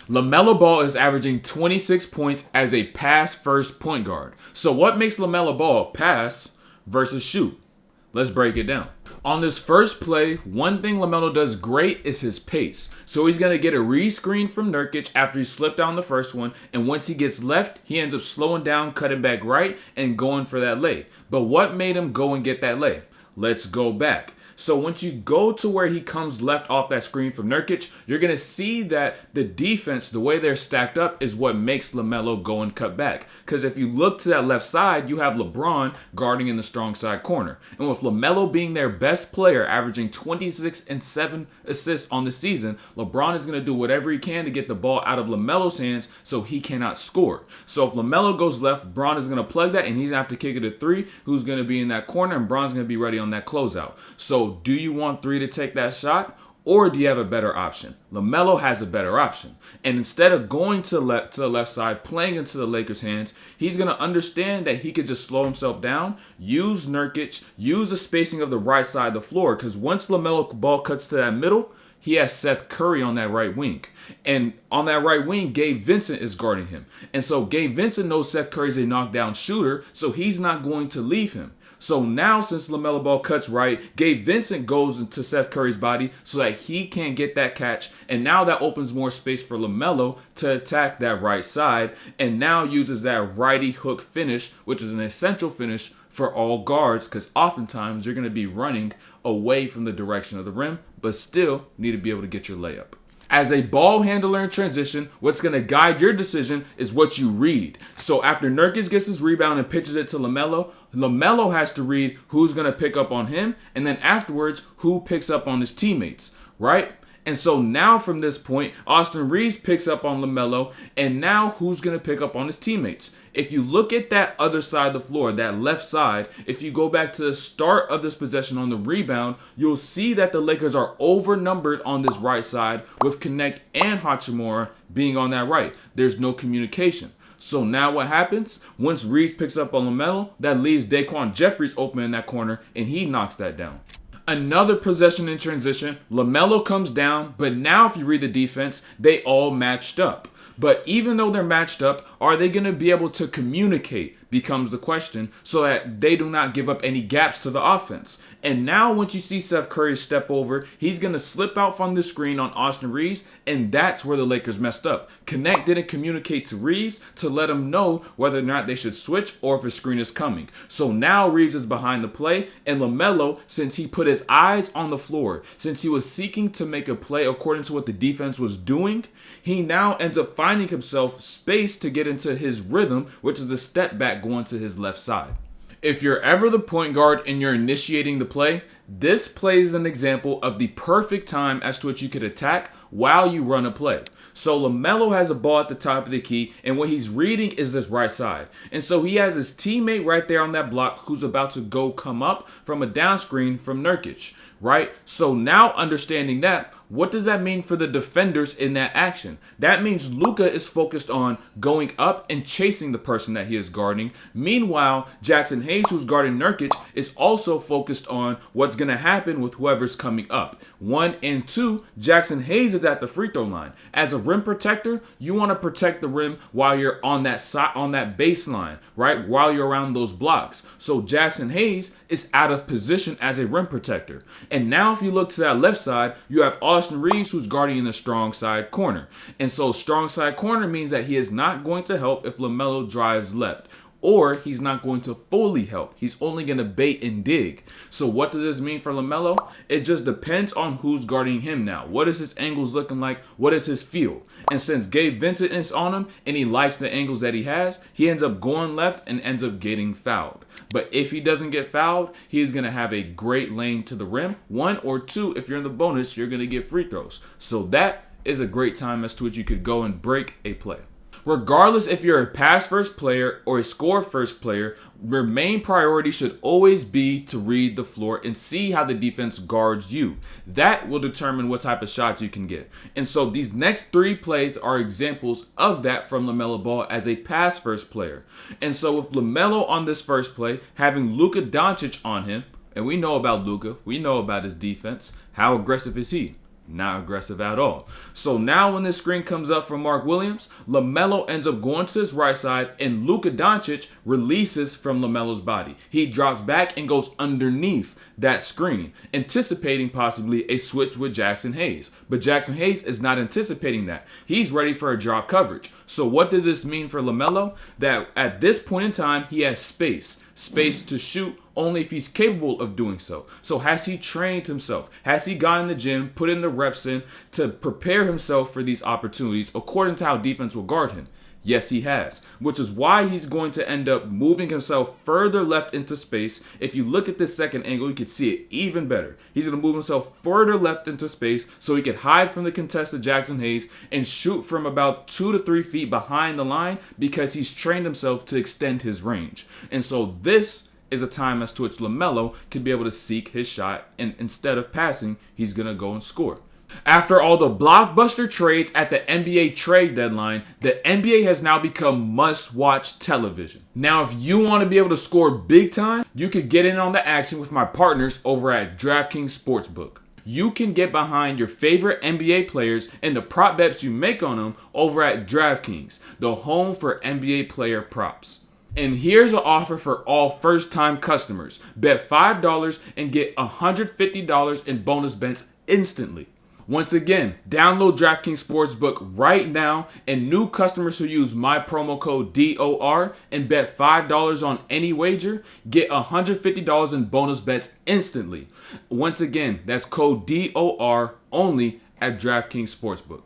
LaMelo Ball is averaging 26 points as a pass-first point guard. So what makes LaMelo Ball pass versus shoot? Let's break it down. On this first play, one thing LaMelo does great is his pace. So he's going to get a re-screen from Nurkic after he slipped down the first one. And once he gets left, he ends up slowing down, cutting back right, and going for that lay. But what made him go and get that lay? Let's go back. So once you go to where he comes left off that screen from Nurkic, you're going to see that the defense, the way they're stacked up, is what makes LaMelo go and cut back. Because if you look to that left side, you have LeBron guarding in the strong side corner. And with LaMelo being their best player, averaging 26 and 7 assists on the season, LeBron is going to do whatever he can to get the ball out of LaMelo's hands so he cannot score. So if LaMelo goes left, Bron is going to plug that, and he's going to have to kick it at 3, who's going to be in that corner, and Bron's going to be ready on that closeout. So do you want 3 to take that shot, or do you have a better option? LaMelo has a better option. And instead of going to the left side, playing into the Lakers' hands, he's going to understand that he could just slow himself down, use Nurkic, use the spacing of the right side of the floor, because once LaMelo Ball cuts to that middle, he has Seth Curry on that right wing. And on that right wing, Gabe Vincent is guarding him. And so Gabe Vincent knows Seth Curry's a knockdown shooter, so he's not going to leave him. So now, since LaMelo Ball cuts right, Gabe Vincent goes into Seth Curry's body so that he can't get that catch. And now that opens more space for LaMelo to attack that right side, and now uses that righty hook finish, which is an essential finish for all guards, because oftentimes you're going to be running away from the direction of the rim, but still need to be able to get your layup. As a ball handler in transition, what's going to guide your decision is what you read. So after Nurkic gets his rebound and pitches it to LaMelo, LaMelo has to read who's going to pick up on him, and then afterwards, who picks up on his teammates, right? And so now from this point, Austin Reeves picks up on LaMelo, and now who's going to pick up on his teammates? If you look at that other side of the floor, that left side, if you go back to the start of this possession on the rebound, you'll see that the Lakers are overnumbered on this right side with Connect and Hachimura being on that right. There's no communication. So now what happens? Once Reeves picks up on LaMelo, that leaves Daquan Jeffries open in that corner, and he knocks that down. Another possession in transition, LaMelo comes down, but now if you read the defense, they all matched up. But even though they're matched up, are they going to be able to communicate becomes the question, so that they do not give up any gaps to the offense. And now once you see Seth Curry step over, he's going to slip out from the screen on Austin Reeves, and that's where the Lakers messed up. Connect didn't communicate to Reeves to let him know whether or not they should switch or if a screen is coming. So now Reeves is behind the play, and LaMelo, since he put his eyes on the floor, since he was seeking to make a play according to what the defense was doing, he now ends up finding himself space to get into his rhythm, which is a step back going to his left side. If you're ever the point guard and you're initiating the play, this play is an example of the perfect time as to which you could attack while you run a play. So LaMelo has a ball at the top of the key, and what he's reading is this right side. And so he has his teammate right there on that block who's about to go come up from a down screen from Nurkic, right? So now understanding that, what does that mean for the defenders in that action? That means Luka is focused on going up and chasing the person that he is guarding. Meanwhile, Jackson Hayes, who's guarding Nurkic, is also focused on what's going to happen with whoever's coming up. 1 and 2, Jackson Hayes is at the free throw line. As a rim protector, you want to protect the rim while you're on that side, on that baseline, right? While you're around those blocks. So Jackson Hayes is out of position as a rim protector. And now if you look to that left side, you have Austin Reeves, who's guarding in the strong side corner. And so strong side corner means that he is not going to help if LaMelo drives left, or he's not going to fully help. He's only going to bait and dig. So what does this mean for LaMelo? It just depends on who's guarding him now. What is his angles looking like? What is his feel? And since Gabe Vincent is on him and he likes the angles that he has, he ends up going left and ends up getting fouled. But if he doesn't get fouled, he's going to have a great lane to the rim. 1 or 2, if you're in the bonus, you're going to get free throws. So that is a great time as to which you could go and break a play. Regardless if you're a pass first player or a score first player, your main priority should always be to read the floor and see how the defense guards you. That will determine what type of shots you can get. And so these next 3 plays are examples of that from LaMelo Ball as a pass first player. And so with LaMelo on this first play, having Luka Doncic on him, and we know about Luka, we know about his defense. How aggressive is he? Not aggressive at all. So now when this screen comes up from Mark Williams, LaMelo ends up going to his right side and Luka Doncic releases from LaMelo's body. He drops back and goes underneath that screen, anticipating possibly a switch with Jackson Hayes. But Jackson Hayes is not anticipating that. He's ready for a drop coverage. So what did this mean for LaMelo? That at this point in time, he has space to shoot only if he's capable of doing so. So has he trained himself? Has he gone in the gym, put in the reps in to prepare himself for these opportunities according to how defense will guard him? Yes, he has, which is why he's going to end up moving himself further left into space. If you look at this second angle, you can see it even better. He's going to move himself further left into space so he can hide from the contested Jackson Hayes and shoot from about 2 to 3 feet behind the line because he's trained himself to extend his range. And so this is a time as to which LaMelo can be able to seek his shot, and instead of passing, he's going to go and score. After all the blockbuster trades at the NBA trade deadline, the NBA has now become must-watch television. Now, if you want to be able to score big time, you could get in on the action with my partners over at DraftKings Sportsbook. You can get behind your favorite NBA players and the prop bets you make on them over at DraftKings, the home for NBA player props. And here's an offer for all first-time customers. Bet $5 and get $150 in bonus bets instantly. Once again, download DraftKings Sportsbook right now, and new customers who use my promo code DOR and bet $5 on any wager get $150 in bonus bets instantly. Once again, that's code DOR only at DraftKings Sportsbook.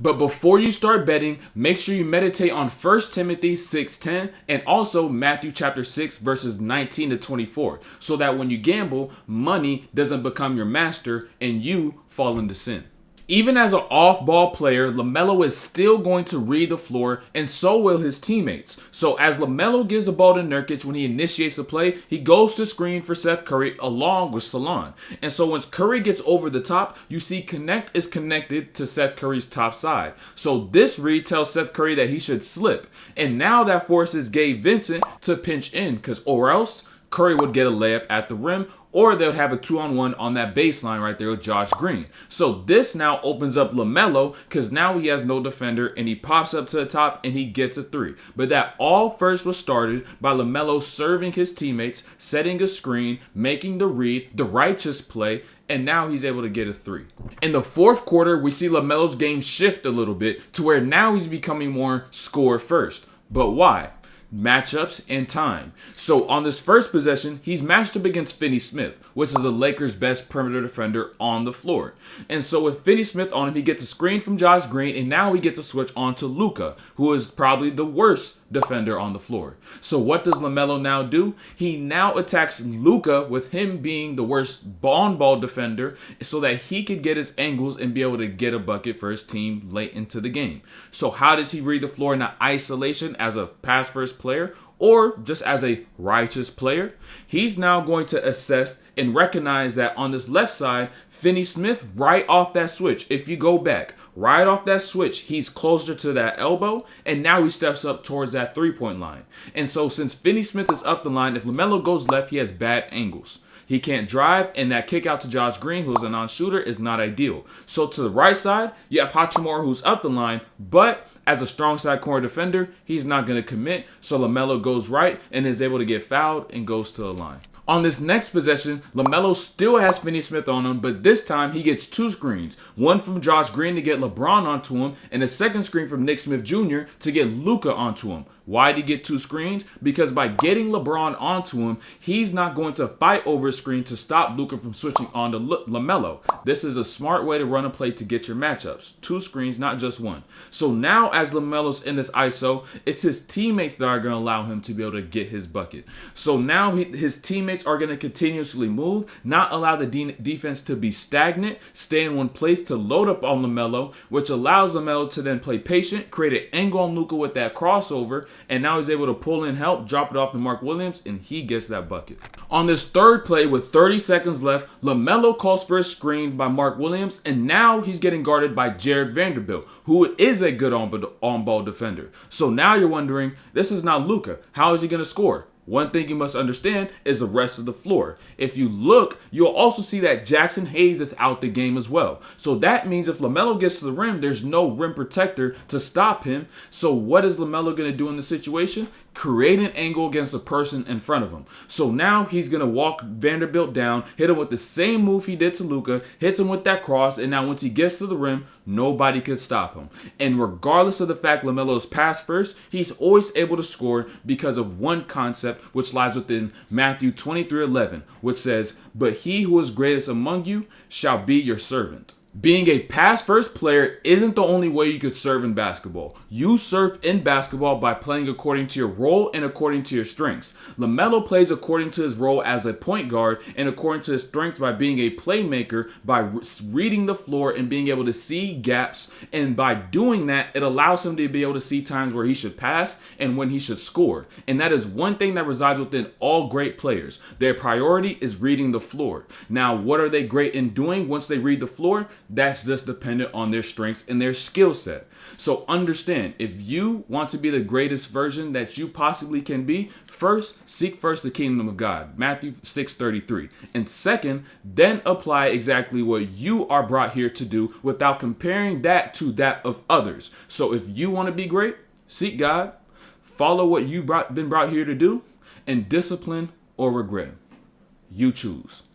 But before you start betting, make sure you meditate on 1 Timothy 6:10 and also Matthew chapter 6 verses 19 to 24, so that when you gamble, money doesn't become your master and you fall into sin. Even as an off-ball player, LaMelo is still going to read the floor, and so will his teammates. So as LaMelo gives the ball to Nurkic when he initiates a play, he goes to screen for Seth Curry along with Salon. And so once Curry gets over the top, you see Connect is connected to Seth Curry's top side. So this read tells Seth Curry that he should slip. And now that forces Gabe Vincent to pinch in, or else Curry would get a layup at the rim, or they would have a 2-on-1 on that baseline right there with Josh Green. So this now opens up LaMelo because now he has no defender and he pops up to the top and he gets a 3. But that all first was started by LaMelo serving his teammates, setting a screen, making the read, the righteous play, and now he's able to get a 3. In the fourth quarter, we see LaMelo's game shift a little bit to where now he's becoming more score first. But why? Matchups and time. So on this first possession, he's matched up against Finney Smith, which is the Lakers' best perimeter defender on the floor. And so with Finney Smith on him, he gets a screen from Josh Green, and now he gets a switch on to Luka, who is probably the worst defender on the floor. So what does LaMelo now do? He now attacks Luka with him being the worst on-ball defender so that he could get his angles and be able to get a bucket for his team late into the game. So how does he read the floor in isolation as a pass-first player or just as a righteous player? He's now going to assess and recognize that on this left side, Finney Smith, right off that switch, if you go back, right off that switch, he's closer to that elbow, and now he steps up towards that three-point line. And so since Finney Smith is up the line, if LaMelo goes left, he has bad angles. He can't drive, and that kick out to Josh Green, who's a non-shooter, is not ideal. So to the right side, you have Hachimura, who's up the line, but as a strong side corner defender, he's not going to commit. So LaMelo goes right and is able to get fouled and goes to the line. On this next possession, LaMelo still has Finney Smith on him, but this time he gets 2 screens. One from Josh Green to get LeBron onto him, and a second screen from Nick Smith Jr. to get Luka onto him. Why did he get 2 screens? Because by getting LeBron onto him, he's not going to fight over a screen to stop Luka from switching on to LaMelo. This is a smart way to run a play to get your matchups. 2 screens, not just one. So now as LaMelo's in this ISO, it's his teammates that are going to allow him to be able to get his bucket. So now his teammates teammates are going to continuously move, not allow the defense to be stagnant, stay in one place to load up on LaMelo, which allows LaMelo to then play patient, create an angle on Luka with that crossover, and now he's able to pull in help, drop it off to Mark Williams, and he gets that bucket. On this third play with 30 seconds left, LaMelo calls for a screen by Mark Williams, and now he's getting guarded by Jared Vanderbilt, who is a good on-ball defender. So now you're wondering, this is not Luka. How is he going to score? One thing you must understand is the rest of the floor. If you look, you'll also see that Jackson Hayes is out the game as well. So that means if LaMelo gets to the rim, there's no rim protector to stop him. So what is LaMelo going to do in this situation? Create an angle against the person in front of him. So now he's going to walk Vanderbilt down, hit him with the same move he did to Luka, hits him with that cross, and now once he gets to the rim, nobody could stop him. And regardless of the fact LaMelo's pass first, he's always able to score because of one concept which lies within Matthew 23:11, which says, "But he who is greatest among you shall be your servant." Being a pass-first player isn't the only way you could serve in basketball. You serve in basketball by playing according to your role and according to your strengths. LaMelo plays according to his role as a point guard and according to his strengths by being a playmaker, by reading the floor and being able to see gaps. And by doing that, it allows him to be able to see times where he should pass and when he should score. And that is one thing that resides within all great players. Their priority is reading the floor. Now, what are they great in doing once they read the floor? That's just dependent on their strengths and their skill set. So understand, if you want to be the greatest version that you possibly can be, seek first the kingdom of God, Matthew 6:33. And second, then apply exactly what you are brought here to do without comparing that to that of others. So if you want to be great, seek God, follow what you've been brought here to do, and discipline or regret. You choose.